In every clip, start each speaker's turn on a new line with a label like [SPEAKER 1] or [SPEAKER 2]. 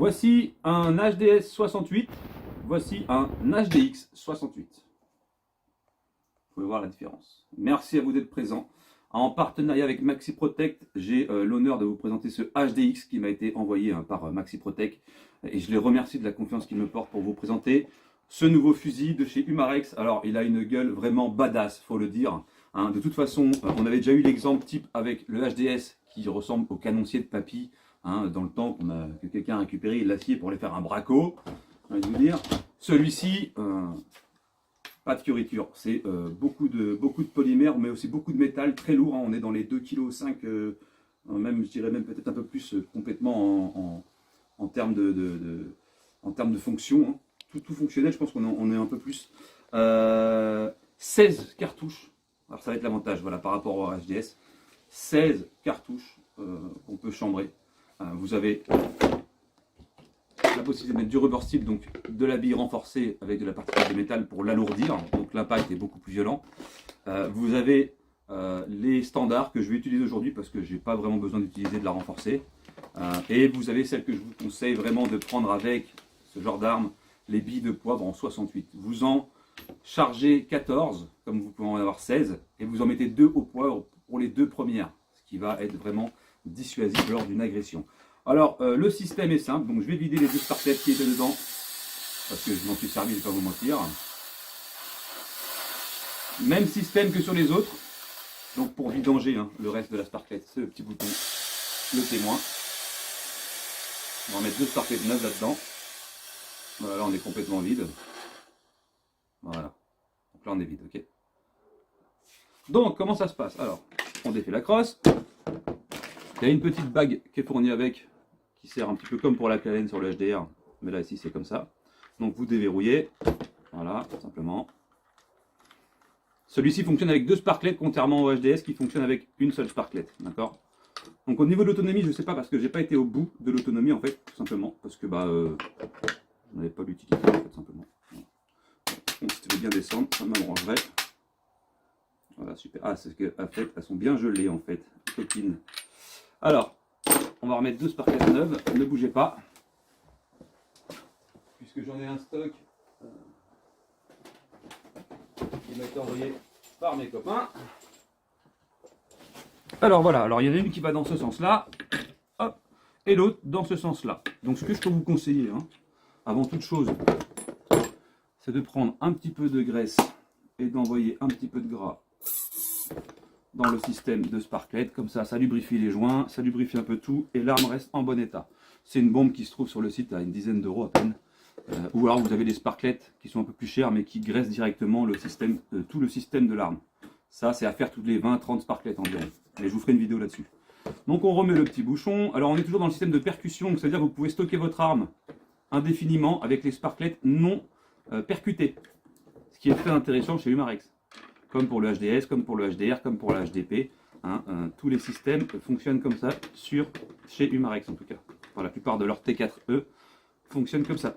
[SPEAKER 1] Voici un HDS 68, voici un HDX 68. Vous pouvez voir la différence. Merci à vous d'être présents. En partenariat avec Maxi Protect, j'ai l'honneur de vous présenter ce HDX qui m'a été envoyé par Maxi Protect. Et je les remercie de la confiance qu'ils me portent pour vous présenter ce nouveau fusil de chez Umarex. Alors, il a une gueule vraiment badass, faut le dire. De toute façon, on avait déjà eu l'exemple type avec le HDS qui ressemble au canoncier de papy. Dans le temps que quelqu'un a récupéré l'acier pour aller faire un braco. Je vais vous dire. Celui-ci, pas de fioriture, c'est beaucoup de polymère, mais aussi beaucoup de métal, très lourd. On est dans les 2,5 kg, même, je dirais même peut-être un peu plus complètement en termes en termes de fonction. Tout fonctionnel, je pense qu'on est un peu plus. 16 cartouches, alors ça va être l'avantage voilà, par rapport au HDS. 16 cartouches qu'on peut chambrer. Vous avez la possibilité de mettre du rubber steel, donc de la bille renforcée avec de la particule de métal pour l'alourdir, donc l'impact est beaucoup plus violent. Vous avez les standards que je vais utiliser aujourd'hui parce que j'ai pas vraiment besoin d'utiliser de la renforcée. Et vous avez celle que je vous conseille vraiment de prendre avec ce genre d'arme, les billes de poivre en 68. Vous en chargez 14, comme vous pouvez en avoir 16, et vous en mettez 2 au poivre pour les 2 premières, ce qui va être vraiment dissuasif lors d'une agression. Alors, le système est simple, donc je vais vider les 2 sparklets qui étaient dedans, parce que je m'en suis servi, je ne vais pas vous mentir. Même système que sur les autres, donc pour vidanger le reste de la sparklet, c'est le petit bouton, le témoin. On va mettre 2 sparklets neuves là-dedans. Voilà, là on est complètement vide. Voilà, donc là on est vide, ok. Donc, comment ça se passe? Alors, on défait la crosse. Il y a une petite bague qui est fournie avec, qui sert un petit peu comme pour la Cayenne sur le HDR, mais là ici c'est comme ça. Donc vous déverrouillez, voilà, tout simplement. Celui-ci fonctionne avec 2 sparklets, contrairement au HDS qui fonctionne avec une seule sparklet, d'accord. Donc au niveau de l'autonomie, je ne sais pas parce que j'ai pas été au bout de l'autonomie en fait, tout simplement, parce que je n'avais pas l'utilité en fait, simplement. Donc si tu veux bien descendre, ça m'arrangerait. Voilà, super. Ah, c'est qu'en fait, elles sont bien gelées en fait, copines. Alors, on va remettre 2 sparklets neuves, ne bougez pas, puisque j'en ai un stock qui m'a été envoyé par mes copains. Alors voilà, alors il y en a une qui va dans ce sens-là, hop, et l'autre dans ce sens-là. Donc ce que je peux vous conseiller, avant toute chose, c'est de prendre un petit peu de graisse et d'envoyer un petit peu de gras dans le système de sparklet, comme ça, ça lubrifie les joints, ça lubrifie un peu tout, et l'arme reste en bon état. C'est une bombe qui se trouve sur le site à une dizaine d'euros à peine. Ou alors vous avez des sparklets qui sont un peu plus chers, mais qui graissent directement le système, tout le système de l'arme. Ça, c'est à faire toutes les 20-30 sparklets environ. Et je vous ferai une vidéo là-dessus. Donc on remet le petit bouchon. Alors on est toujours dans le système de percussion, c'est-à-dire que vous pouvez stocker votre arme indéfiniment avec les sparklets non percutés. Ce qui est très intéressant chez Umarex. Comme pour le HDS, comme pour le HDR, comme pour la HDP. Tous les systèmes fonctionnent comme ça chez Umarex en tout cas. Enfin, la plupart de leurs T4E fonctionnent comme ça.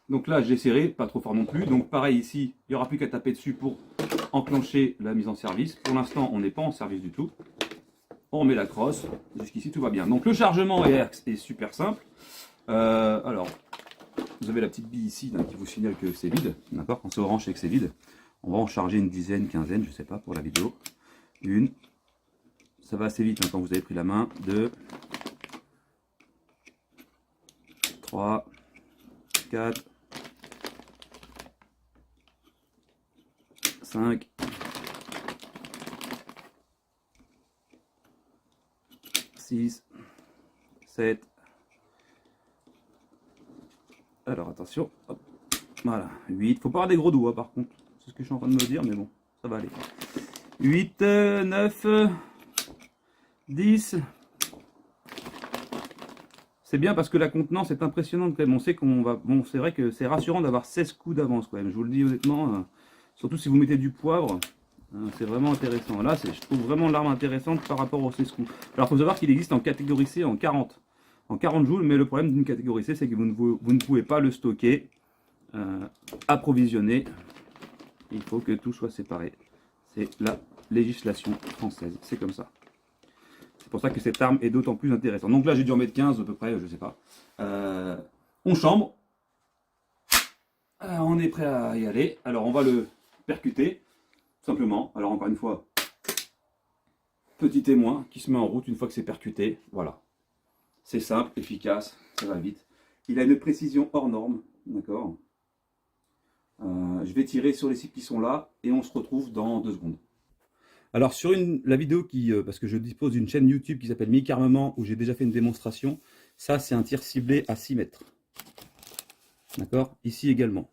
[SPEAKER 1] Donc là j'ai serré, pas trop fort non plus. Donc pareil ici, il n'y aura plus qu'à taper dessus pour enclencher la mise en service. Pour l'instant on n'est pas en service du tout. On remet la crosse, jusqu'ici tout va bien. Donc le chargement est super simple. Alors, vous avez la petite bille ici qui vous signale que c'est vide. D'accord, quand c'est orange c'est que c'est vide. On va en charger une dizaine, quinzaine, je sais pas pour la vidéo. Une, ça va assez vite quand vous avez pris la main. 2, 3, 4, 5, 6, 7. Alors attention, hop, voilà, 8. Faut pas avoir des gros doigts par contre. C'est ce que je suis en train de me dire, mais bon, ça va aller. 8, 9, 10. C'est bien parce que la contenance est impressionnante quand même. On sait qu'on va. Bon, c'est vrai que c'est rassurant d'avoir 16 coups d'avance quand même. Je vous le dis honnêtement. Surtout si vous mettez du poivre. C'est vraiment intéressant. Là, je trouve vraiment l'arme intéressante par rapport aux 16 coups. Alors, il faut savoir qu'il existe en catégorie C en 40. En 40 joules, mais le problème d'une catégorie C, c'est que vous ne pouvez pas le stocker, approvisionner. Il faut que tout soit séparé. C'est la législation française. C'est comme ça. C'est pour ça que cette arme est d'autant plus intéressante. Donc là, j'ai dû en mettre 15 à peu près, je sais pas. On chambre. On est prêt à y aller. Alors, on va le percuter, simplement. Alors, encore une fois, petit témoin qui se met en route une fois que c'est percuté. Voilà. C'est simple, efficace, ça va vite. Il a une précision hors norme, d'accord. Je vais tirer sur les cibles qui sont là et on se retrouve dans 2 secondes. Alors sur la vidéo parce que je dispose d'une chaîne YouTube qui s'appelle Mick Armement où j'ai déjà fait une démonstration, ça c'est un tir ciblé à 6 mètres. D'accord. Ici également,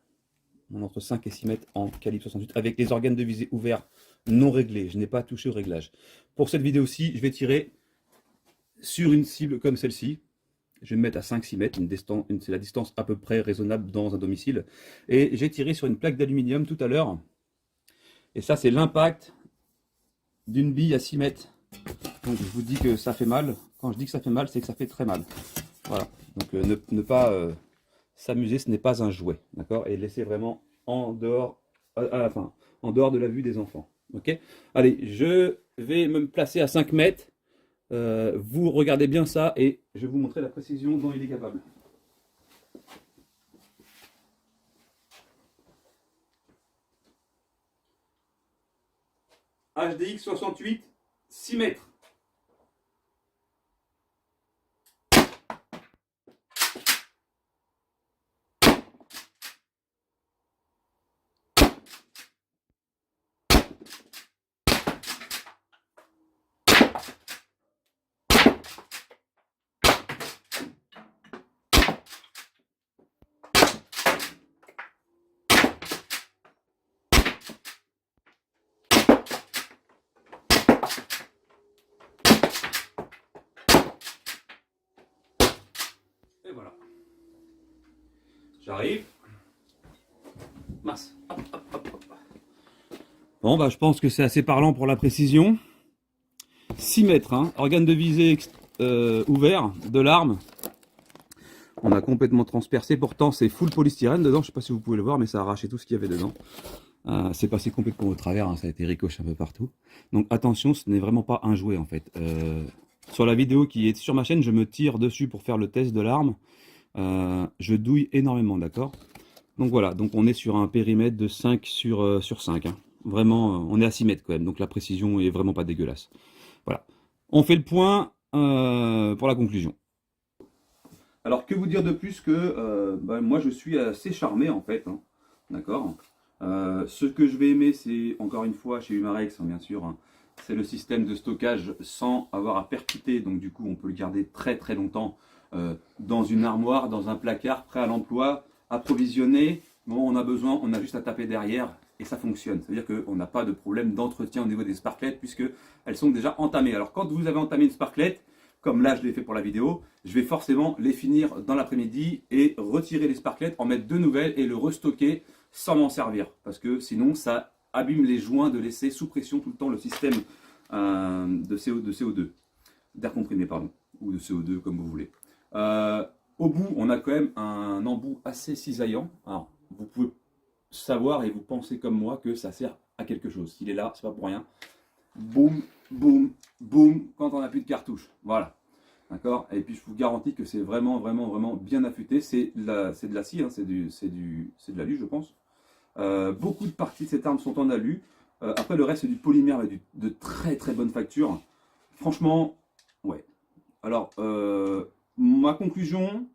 [SPEAKER 1] entre 5 et 6 mètres en calibre 68 avec les organes de visée ouverts non réglés. Je n'ai pas touché au réglage. Pour cette vidéo-ci, je vais tirer sur une cible comme celle-ci. Je vais me mettre à 5-6 mètres, c'est la distance à peu près raisonnable dans un domicile. Et j'ai tiré sur une plaque d'aluminium tout à l'heure. Et ça, c'est l'impact d'une bille à 6 mètres. Donc je vous dis que ça fait mal. Quand je dis que ça fait mal, c'est que ça fait très mal. Voilà. Donc ne pas s'amuser, ce n'est pas un jouet. D'accord. Et laissez vraiment en dehors, en dehors de la vue des enfants. Ok. Allez, je vais me placer à 5 mètres. Vous regardez bien ça et je vais vous montrer la précision dont il est capable. HDX 68, 6 mètres. Et voilà. J'arrive. Mince. Hop, hop, hop, hop. Bon, bah, je pense que c'est assez parlant pour la précision. 6 mètres, hein. Organe de visée ouvert de l'arme. On a complètement transpercé. Pourtant, c'est full polystyrène dedans. Je ne sais pas si vous pouvez le voir, mais ça a arraché tout ce qu'il y avait dedans. C'est passé complètement au travers. Hein. Ça a été ricoché un peu partout. Donc attention, ce n'est vraiment pas un jouet en fait. Sur la vidéo qui est sur ma chaîne, je me tire dessus pour faire le test de l'arme. Je douille énormément, d'accord. Donc voilà, donc on est sur un périmètre de 5 sur 5. Hein. Vraiment, on est à 6 mètres quand même, donc la précision est vraiment pas dégueulasse. Voilà. On fait le point pour la conclusion. Alors que vous dire de plus que moi je suis assez charmé en fait, hein. D'accord. Ce que je vais aimer, c'est encore une fois chez Umarex, hein, bien sûr, hein, c'est le système de stockage sans avoir à percuter, donc du coup on peut le garder très très longtemps dans une armoire, dans un placard, prêt à l'emploi, approvisionné. Bon, on a besoin, on a juste à taper derrière et ça fonctionne. Ça veut dire qu'on n'a pas de problème d'entretien au niveau des sparklettes puisque elles sont déjà entamées. Alors quand vous avez entamé une sparklette, comme là je l'ai fait pour la vidéo, je vais forcément les finir dans l'après-midi et retirer les sparklettes, en mettre de nouvelles et le restocker sans m'en servir. Parce que sinon ça abîme les joints de laisser sous pression tout le temps le système de CO2, d'air comprimé pardon, ou de CO2 comme vous voulez. Au bout, on a quand même un embout assez cisaillant. Alors, vous pouvez savoir et vous pensez comme moi que ça sert à quelque chose. S'il est là, c'est pas pour rien. Boum, boum, boum, quand on n'a plus de cartouche. Voilà. D'accord. Et puis je vous garantis que c'est vraiment, vraiment, vraiment bien affûté. C'est de la scie, hein, c'est de l'alu, je pense. Beaucoup de parties de cette arme sont en alu. Après, le reste, c'est du polymère, mais de très, très bonne facture. Franchement, ouais. Alors, ma conclusion,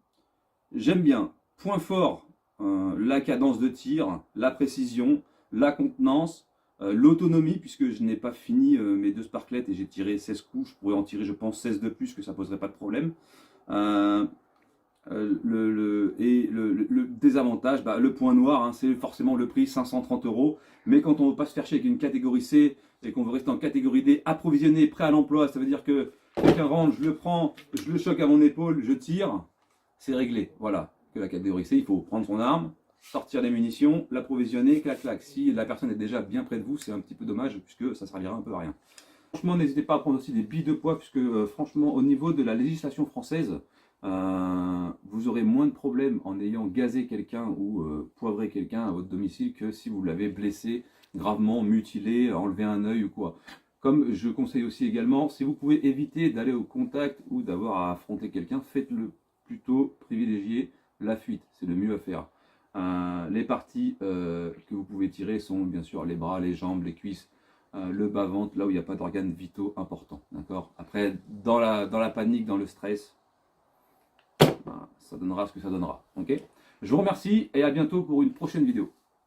[SPEAKER 1] j'aime bien. Point fort, la cadence de tir, la précision, la contenance, l'autonomie, puisque je n'ai pas fini mes 2 sparklettes et j'ai tiré 16 coups. Je pourrais en tirer, je pense, 16 de plus, que ça ne poserait pas de problème. Le désavantage, le point noir, hein, c'est forcément le prix, 530 €. Mais quand on ne veut pas se faire chier avec une catégorie C et qu'on veut rester en catégorie D, approvisionné, prêt à l'emploi, ça veut dire que quelqu'un rentre, je le prends, je le choque à mon épaule, je tire, c'est réglé. Voilà, que la catégorie C, il faut prendre son arme, sortir les munitions, l'approvisionner, clac clac. Si la personne est déjà bien près de vous, c'est un petit peu dommage puisque ça servira un peu à rien. Franchement, n'hésitez pas à prendre aussi des billes de poids puisque franchement, au niveau de la législation française, vous aurez moins de problèmes en ayant gazé quelqu'un ou poivré quelqu'un à votre domicile que si vous l'avez blessé, gravement mutilé, enlevé un œil ou quoi. Comme je conseille aussi également, si vous pouvez éviter d'aller au contact ou d'avoir à affronter quelqu'un, faites-le plutôt, privilégier la fuite, c'est le mieux à faire. Les parties que vous pouvez tirer sont bien sûr les bras, les jambes, les cuisses, le bas-ventre, là où il n'y a pas d'organes vitaux importants. D'accord. Après, dans la panique, dans le stress, ça donnera ce que ça donnera. Ok. Je vous remercie et à bientôt pour une prochaine vidéo.